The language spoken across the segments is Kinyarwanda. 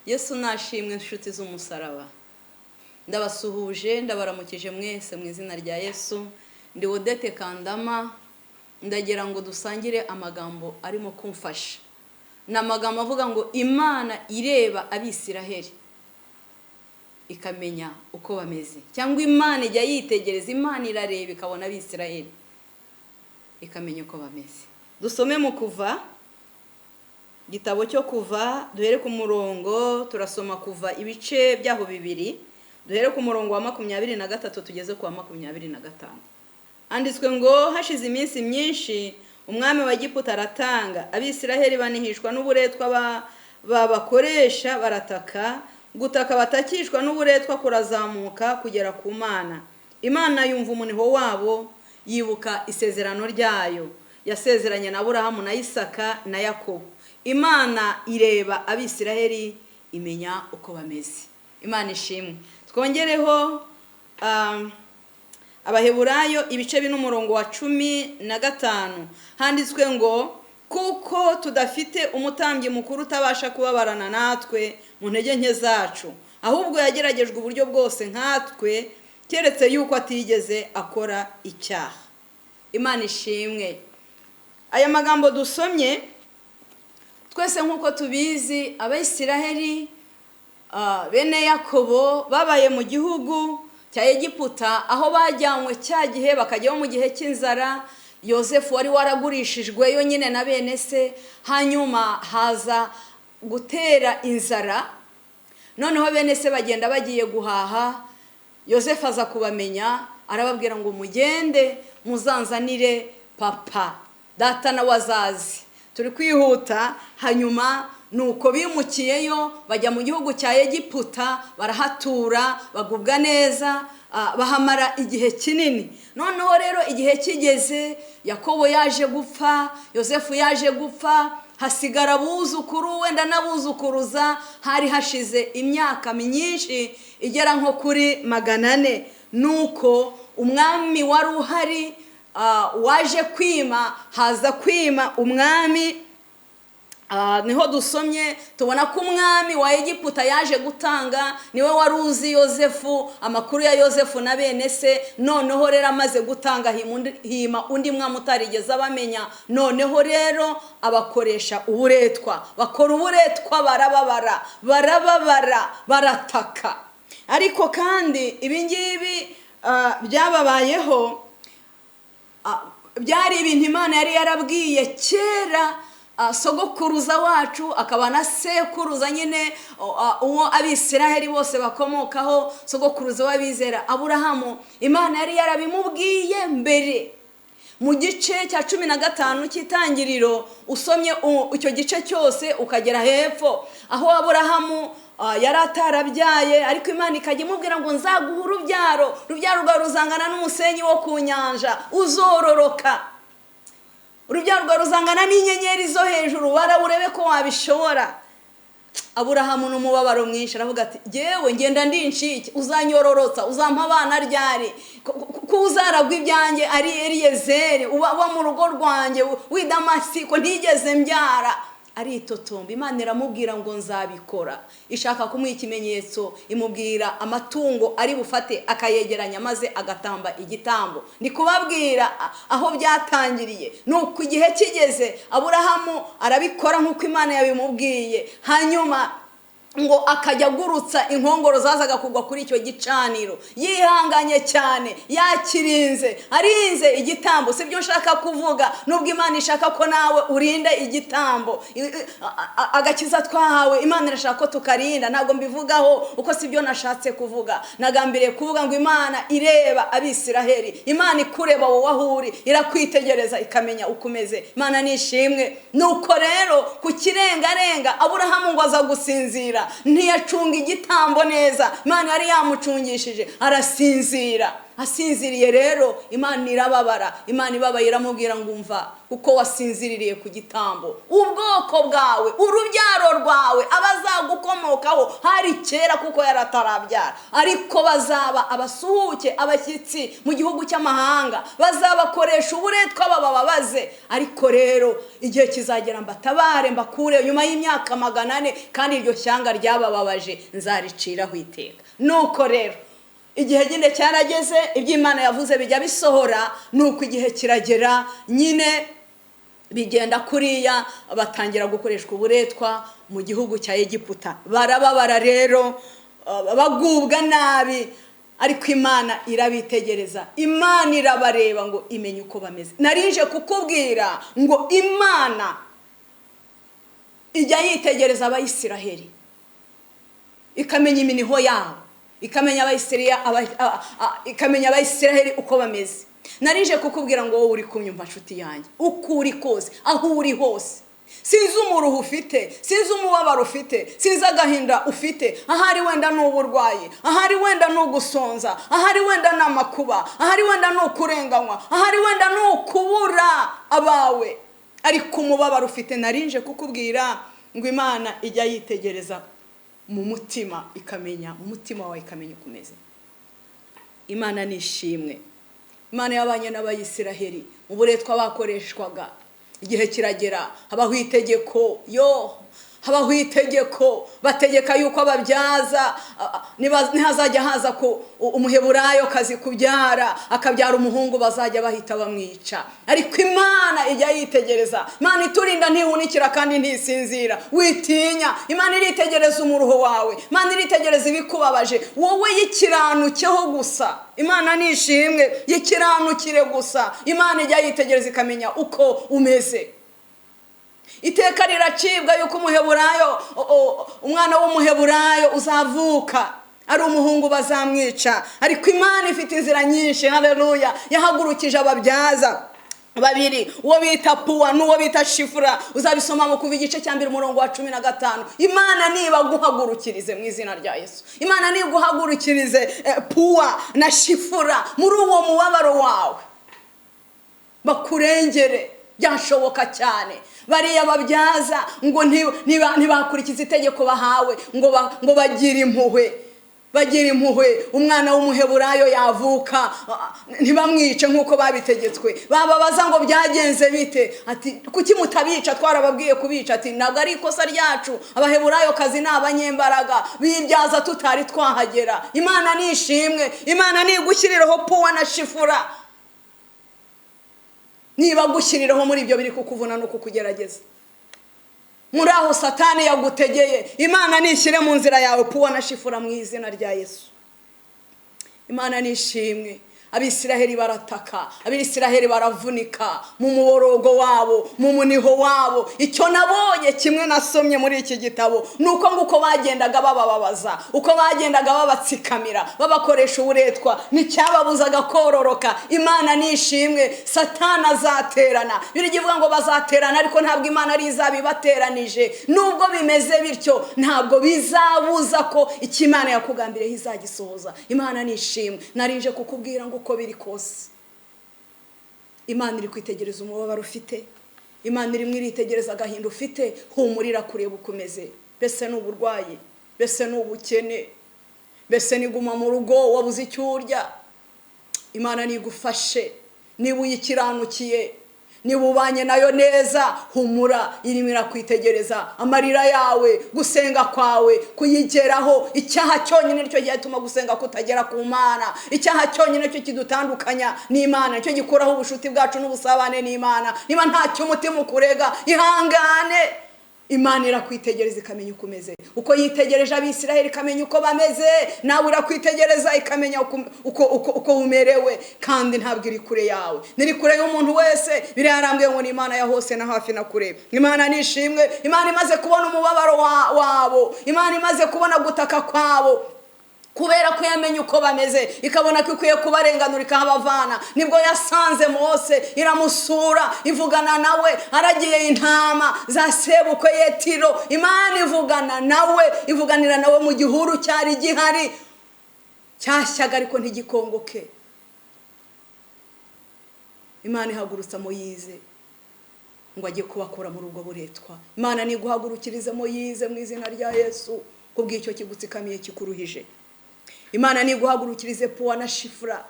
Yesu nashimwe inshuti z'umusaraba. Ndabasuhuje ndabaramukije mwese mu izina rya Yesu. Ndi Odette Kandama, ndagira ngo dusangire amagambo arimo kumfasha. N'amagambo avuga ngo Imana ireba Abisiraheli ikamenya uko bameze, cyangwa Imana ijya yitegereza, Imana irareba ikabona Abisiraheli ikamenya uko bameze. Dusome mu Kuva, gitabo cyo Kuva, duhere ku murongo, turasoma Kuva ibice byaho bibiri, duhere ku murongo wa 23 tugeze ku wa 25. Anditswe ngo hashize iminsi myinshi umwami wa Egiputa aratanga, Abisiraheli banihishwa n'uburetwa babakoresha, barataka, gutaka batakishwa n'uburetwa kurazamuka kugera ku Mana. Imana yumva umuniho wabo, yibuka isezerano ryayo yasezeranye na Aburahamu na Isaka na Yakobo. Imana ireba Abisiraheli imenya uko bameze. Imana ishimwe. Twongereho Abaheburayo ibice n'umurongo wa 15, handitswe ngo kuko tudafite umutambyi mukuru utabasha kubabarana natwe mu ntege nke zacu, ahubwo yageragejwe uburyo bwose nkatwe, keretse yuko atigeze akora icyaha. Imana ishimwe. Aya magambo dusomye twese nk'uko tubizi, Abisiraheli bene Yakobo babaye mu gihugu cya Egiputa, aho bajyanywe cya gihe bakajyaho mu gihe cy'inzara. Yosefu wari waragurishijwe yonyine na bene se, hanyuma haza gutera inzara, noneho bene se bagenda bagiye guhaha. Yosefu aza kubamenya, arababwira ngo mugende muzanzanire papa, data na wazazi, turi kwihuta. Hanyuma nuko bimukiyeyo bajya mu gihugu cya Egiputa, barahatura, bagubwa neza, bahamara igihe kinini. Noneho rero igihe kigeze, Yakobo yaje gupfa, Yosefu yaje gupfa, hasigara abuzukuru, wenda n'abuzukuruza. Hari hashize imyaka myinshi igera nko kuri 400. Nuko umwami wari uhari waje kwima, haza kwima umwami. Niho dusomye tubona ko umwami wa Egiputa yaje gutanga, niwe wari uzi Yosefu, amakuru ya Yosefu na bene se. Noneho rero amaze gutanga hima undi mwami utarigeze abamenya. Noneho rero abakoresha uburetwa, bakora uburetwa, barababara, barataka. Ariko kandi ibingibi byababayeho, byari ibintu Imana yari yarabwiye kera sogokuruza wacu, akaba na sekuruza nyine uwo Abisiraheli bose bakomokaho, sogokuruza w'abizera Aburahamu. Imana yari yarabimubwiye mbere mu gice cya 15 cy'Itangiriro. Usomye icyo gice cyose ukagera hepfo, aho Aburahamu yari atarabyaye, ariko Imana ikajya imubwira ngo nzaguha urubyaro rwawe ruzangana n'umusenyi wo ku nyanja, uzororoka. Urubyaro rwawe ruzangana n'inyenyeri zo hejuru, urebe ko wabishobora. Aburahamu n'umubabaro mwinshi aravuga ati yewe ngenda ndi inshike, uzanyororotsa, uzampa abana ryari, ko uzaragwa ibyanjye ari Eliyezeri, uba mu rugo rwanjye w'i Damasiko ntigeze mbyara. Aritotomba. Imana iramubwira ngo nzabikora. Ishaka kumuha ikimenyetso, imubwira amatungo ari bufate akayegeranya maze agatamba igitambo. Ndi kubabwira aho byatangiriye. Nuko igihe kigeze Aburahamu arabikora nk'uko Imana yabimubwiye. Hanyuma ngo akajya gurutsa inkongoro zazaga kugwa kuri icyo gicaniro, yihanganye cyane, yakirinze, arinze igitambo. Sibyo nshaka kuvuga, nubwo Imana ishaka ko nawe urinda igitambo. Agakiza twahawe Imana irashaka ko tukarinda, ntabwo mbivugaho uko sibyo nashatse kuvuga. Nagambiriye kuvuga ngo Imana ireba Abisiraheli, Imana ikureba wowe aho uri, irakwitegereza ikamenya uko umeze. Imana nishimwe. Nuko rero ku kirengarenga Aburahamu ngo aza gusinzira, ntiyacunga igitambo neza. Imana yari yamucungishije, arasinzira. Asinziriye rero Imana irababara. Imana ibabaye iramubwira ngo umva, uko wasinziririye ku gitambo, ubwoko bwawe, urubyaro rwawe, abazagukomoka kubakomokaho hari kera kuko yaratarabyara, ariko bazaba abasuhuke, abashyitsi mu gihugu cy'amahanga, bazabakoresha uburetwa bababaze, ariko rero igihe kizagera mbatabare mbakure nyuma y'imyaka 400, kandi iryo shyanga ryabababaje nzariciraho iteka. Nuko rero igihe nyine cyarageze, iby'Imana yavuze bijya bisohora, nuko igihe kiragera nyine bigenda kuriya, batangira gukoreshwa uburetwa mu gihugu cya Egiputa. Barababara rero, bagubwa nabi, ariko Imana irabitegereza, Imana irabareba ngo imenye uko bameze. Narinje kukubwira ngo Imana ijya yitegereza Abayisiraheli, ikamenya iminiho yabo, ikamenya Abayisiraheli uko bameze. Narinje kukubwira ngo wowe uri kunyumva nshuti yanjye, uko uri kose, aho uri hose, sinzi umuruhu ufite, sinzi umubabaro ufite, sinzi agahinda ufite, ahari wenda n'uburwayi, ahari wenda n'ugusonza, ahari wenda n'amakuba, ahari wenda n'ukurenganywa, ahari wenda n'ukubura abawe, ariko umubabaro ufite. Narinje kukubwira ngo Imana ijya yitegereza mu mutima, ikamenya umutima wawe, ikamenya uko umeze. Imana nishimwe. Imana yabanye n'Abayisiraheli mu buretwa bakoreshwaga. Igihe kiragera habaho itegeko, habaho itegeko, bategeka yuko ababyaza ntihazajya haza ku umuheburayo kazi kubyara, akabyara umuhungu bazajya bahita bamwica. Ariko Imana ijya yitegereza, Imana iturinda ntihunikira kandi ntisinzira, witinya. Imana iritegereza umuruho wawe, Imana iritegereza ibikubabaje, wowe yikiranukeho gusa. Imana nishimwe, yikiranukire gusa. Imana ijya yitegereza ikamenya uko umeze. Iteka riracibwa yuko umuheburayo, umwana w'umuheburayo uzavuka ari umuhungu bazamwica, ariko Imana ifite inzira nyinshi. Haleluya. Yahagurukije ababyaza babiri, uwo bita Puwa n'uwo bita Shifura. Uzabisoma mu Kuva igice cya 2 umurongo wa 15. Imana niba guhagurukirize mu izina rya Yesu, Imana niba guhagurukirize Puwa na Shifura muri uwo mubabaro wawe, bakurengere byashoboka cyane. Bariya babyaza ngo ntibakurikiza itegeko bahawe, ngo bagire impuhwe, bagira impuhwe. Umwana w'umuheburayo yavuka, ntibamwice nk'uko babitegetswe. Bababaza ngo byagenze bite, ati kuki mutabica, twarababwiye kubica. Ati ntabwo ari ikosa ryacu, abaheburayo kazi ni abanyembaraga, bibyaza tutari twahagera. Imana nishimwe. Imana nigushyiriraho Puwa na Shifura, niba gushyiriraho muri ibyo biri kukuvuna no kukugerageza, muri aho Satani yagutegeye, Imana nishyire mu nzira yawe Puwa na Shifura mu izina rya Yesu. Imana nishimwe. Abisiraheli barataka, Abisiraheli baravunika mu muborogo wabo, mu muniho wabo. Icyo nabonye kimwe nasomye muri iki gitabo nuko nguko bagendaga bababaza, uko bagendaga babatsikamira, babakoresha uburetwa, nicyababuzaga kororoka. Imana nishimwe. Satani azaterana, birigivuga ngo bazaterana, ariko ntabwo Imana ari izabibateranije. Nubwo bimeze bityo, ntabwo bizabuza ko icyo Imana yakugambiriye izagisohoza. Imana nishimwe. Narinje kukubwira ngo uko biri kose, Imana iri kwitegereza umubabaro ufite, Imana iri mwiritegereza agahinda ufite. Humurira kureba ukomeze. Bese n'uburwayi, bese n'ubukene, bese niguma mu rugo wabuze icyo urya, Imana nigufashe. Niba uyikiranukiye, niba ubanye nayo neza, humura, irimo irakwitegereza amarira yawe, gusenga kwawe kuyigeraho. Icyaha cyonyine nicyo gituma gusenga kutagera ku Mana. Icyaha cyonyine cyo kidutandukanya n'Imana, cyo gikuraho ubushuti bwacu n'ubusabane n'Imana. Niba ntacyo umutima ukurega, ihangane. Imana irakwitegereza ikamenya uko umeze. Uko yitegereje Abisiraheli ikamenya uko bameze, nawe irakwitegereza ikamenya uko umerewe, kandi ntabwo iri kure yawe. Niri kure y'umuntu wese. Birarambwiye ngo ni Imana ya hose na hafi na kure. Imana nishimwe. Imana imaze kubona umubabaro wabo, Imana imaze kubona gutaka kwabo, kubera ko yamenye uko bameze, ikabona ko ikwiye kubarenganura ikahabavana. Nibwo yasanze Mose, iramusura, ivugana nawe. Aragiye intama za sebukwe Yetiro, Imana ivugana nawe, ivuganira nawe mu gihuru cyari gihari, cyashyaga ariko ntigikongoke. Imana ihagurutsa Moyize ngo ajye kubakura muri ubwo buretwa. Imana niguhagurukirize Moyize mu izina rya Yesu. kubw'icyo kigutsikamiye kikuruhije. Imana niguhagurukirize Puwa na Shifura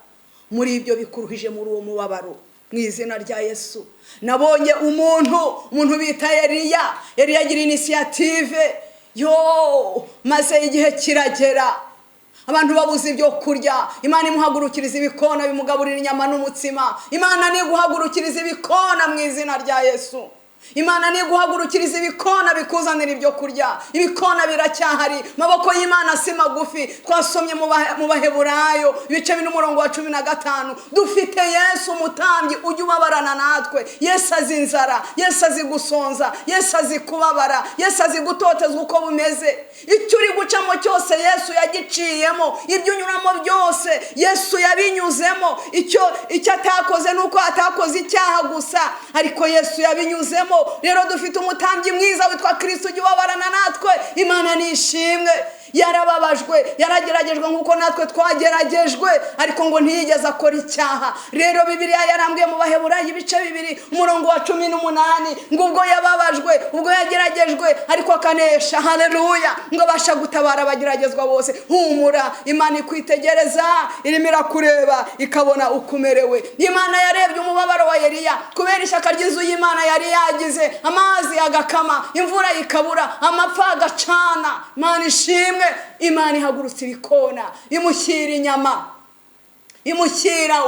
muri ibyo bikuruhije, muri uwo mubabaro, mu izina rya Yesu. Nabonye umuntu bita Eliya agira initiative maze igihe kiragera abantu babuze ibyo kurya, Imana imuhagurukiriza ibikona bimugaburira inyama n'umutsima. Imana niguhagurukiriza ibikona mu izina rya Yesu. Imana niguhagurukiriza ibikona bikuzanira ibyo kurya. Ibikona biracyahari, maboko y'Imana si magufi. Twasomye mu Baheburayo ibice 15 dufite Yesu umutambyi ujya ubabarana natwe. Yesu azi inzara, Yesu azi gusonza, Yesu azi kubabara, Yesu azi gutotezwa uko bumeze. Icyo uri gucamo cyose Yesu yagiciyemo, ibyo unyuramo byose Yesu yabinyuzemo. Icyo atakoze nuko atakoze icyaha gusa, ariko Yesu yabinyuzemo. Rero dufite umutambyi mwiza witwa Kristo ujya ubabarana natwe. Imana nishimwe. Yarababajwe, yarageragejwe nkuko natwe twageragejwe, ariko ngo ntiyigeze akora icyaha. Rero Bibiliya yarambwiye mu Baheburayo ibice 2:18 ngo ubwo yababajwe, ubwo yageragejwe, ariko akanesha. Haleluya! ngo basha gutabara abageragezwa bose. Humura, Imana ikwitegereza, irimo irakureba ikabona ukumerewe. Imana yarebye umubabaro wa Eliya kubera ishyaka ry'inzu y'Imana yari yagize. Amazi agakama, imvura ikabura, amapfa agacana. Imana ishimwe. Imana ihagurutse ibikona, imushyira inyama, imushyira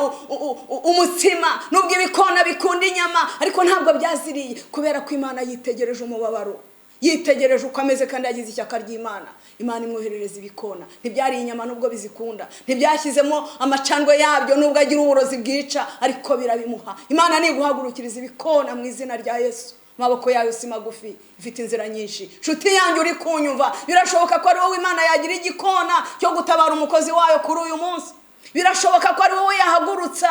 umutsima. Nubwo ibikona bikunda inyama, ariko ntabwo byaziriye, kubera ko Imana yitegereje umubabaro, yitegereje uko ameze, kandi yagize ishyaka ry'Imana. Imana imwoherereza ibikona. Ntibyari inyama nubwo bizikunda, ntibyashyizemo amacandwe yabyo nubwo agira uburozi bwica, ariko birabimuha. Imana niguhagurukiriza ibikona mu izina rya Yesu. Maboko yayo si magufi, ifite inzira nyinshi. Nshuti yanjye uri kunyumva, birashoboka ko ari wowe Imana yagira igikona cyo gutabara umukozi wayo kuri uyu munsi. Birashoboka ko ari wowe yahagurutsa.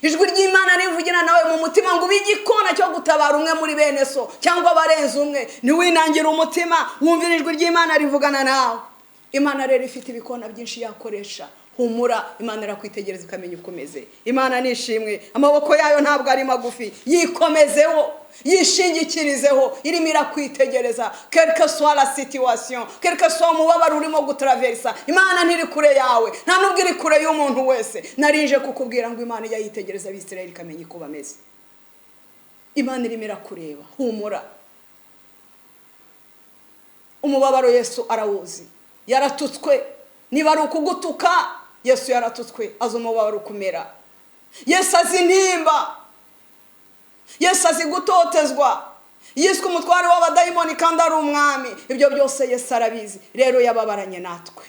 Ijwi ry'Imana rivugira nawe mu mutima ngo ubigikona cyo gutabara umwe muri bene so cyangwa barenze umwe. Ntiwinangire umutima, wumvira ijwi ry'Imana rivugana nawe. Imana rero ifite ibikona byinshi yakoresha. Humura, Imana irakwitegereza ikamenya ukomeze. Imana nishimwe, amaboko yayo ntabwo ari magufi, yikomezeho, yishingikirizeho, irimo irakwitegereza. Quelle que soit la situation, quel que soit umubabaro urimo gutraversa, Imana ntiri kure yawe, nta nubwo iri kure y'umuntu wese. Narinje kukubwira ngo Imana yayitegereza Abisirayeli ikamenya uko bameze. Imana irimo irakureba, humura. Umubabaro Yesu arawuzi, yaratutswe. Niba ari ukugutuka, Yesu yaratutswe, azi umubabaro kumera. Yesu azi intimba, Yesu azi gutotezwa, yiswe umutware w'abadayimoni kandi ari umwami. Ibyo byose Yesu arabizi. Rero yababaranye natwe,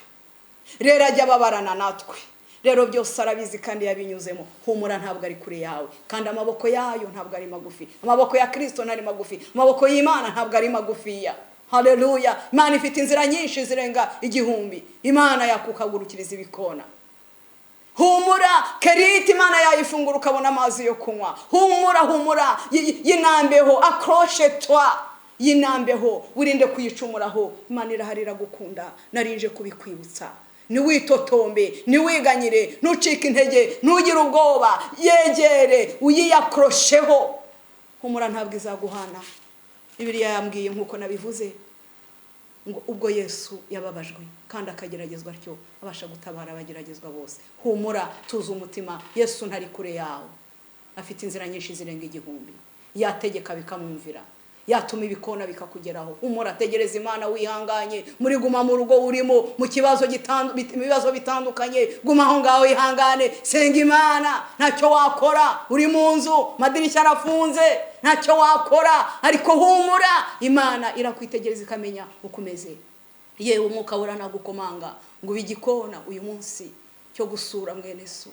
rero ajya ababarana natwe. Rero byose arabizi kandi yabinyuzemo. Humura, ntabwo ari kure yawe, kandi amaboko yayo ntabwo ari magufi. Amaboko ya Kristo ntari magufi, amaboko y'Imana ntabwo ari magufiya. Haleluya! Imana ifite inzira nyinshi zirenga 1000. Imana yakukagurukiriza ibikona. Humura, Keriti Imana yayifungura ukabona amazi yo kunywa. Humura, yinambeho, accroche toi, yinambeho, wirinde kuyicumuraho. Imana iraharira gukunda. Narinje kubikwibutsa. Niwitotombe, niwiganyire, nucika intege, nugira ubwoba, yegere, uyiyakrosheho. Humura, ntabwo izaguhana. Bibiliya yambwiye nkuko nabivuze ngo ubwo Yesu yababajwe kandi akageragezwa atyo, abasha gutabara abageragezwa bose. Humura, tuza umutima, Yesu ntari kure yawe, afite inzira nyinshi zirenga 1000. Yategeka bikamwumvira, yatuma ibikona bikakugeraho. Humura, tegereza Imana wihanganye. Muri guma mu rugo urimo, mu ibibazo bitandukanye, guma aho ngaho ihangane, senga Imana. Ntacyo wakora, uri mu nzu, madirishya arafunze, ntacyo wakora, ariko humura, Imana irakwitegereza ikamenya ukomeze. Yewe umwuka uranagukomanga ngo ubigikona uyu munsi cyo gusura mwene so.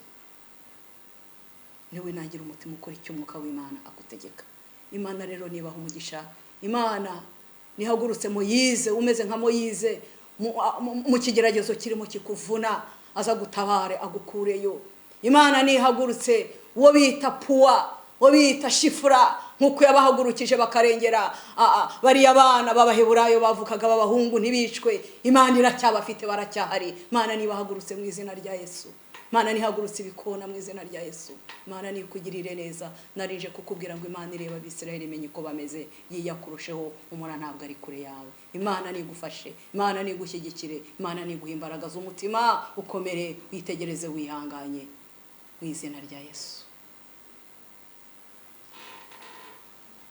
Niwe nagira umutima ukora icyo umwuka w'Imana akutegeka. Imana rero nibaho umugisha. Imana nihagurutse Moyize, umeze nka Moyize mu kigeragezo kirimo kikuvuna, aza gutabare agukureyo. Imana nihagurutse uwo bita Puwa, uwo bita Shifura, nkuko yabahagurukije bakarengera bari abana b'Abaheburayo bavukaga b'abahungu ntibicwe. Imana iracyabafite, baracyahari. Imana nibahagurutse mu izina rya Yesu. Imana nihagurutse ibikona mu izina rya Yesu. Imana nikugirire neza. Narije kukubwira ngo Imana ireba Abisirayeli imenye uko bameze, yiyakurusheho, umura ntabwo ari kure yawe. Imana nigufashe, Imana nigushyigikire, Imana niguha imbaraga z'umutima, ukomere, witegereze, wihanganye mu izina rya Yesu.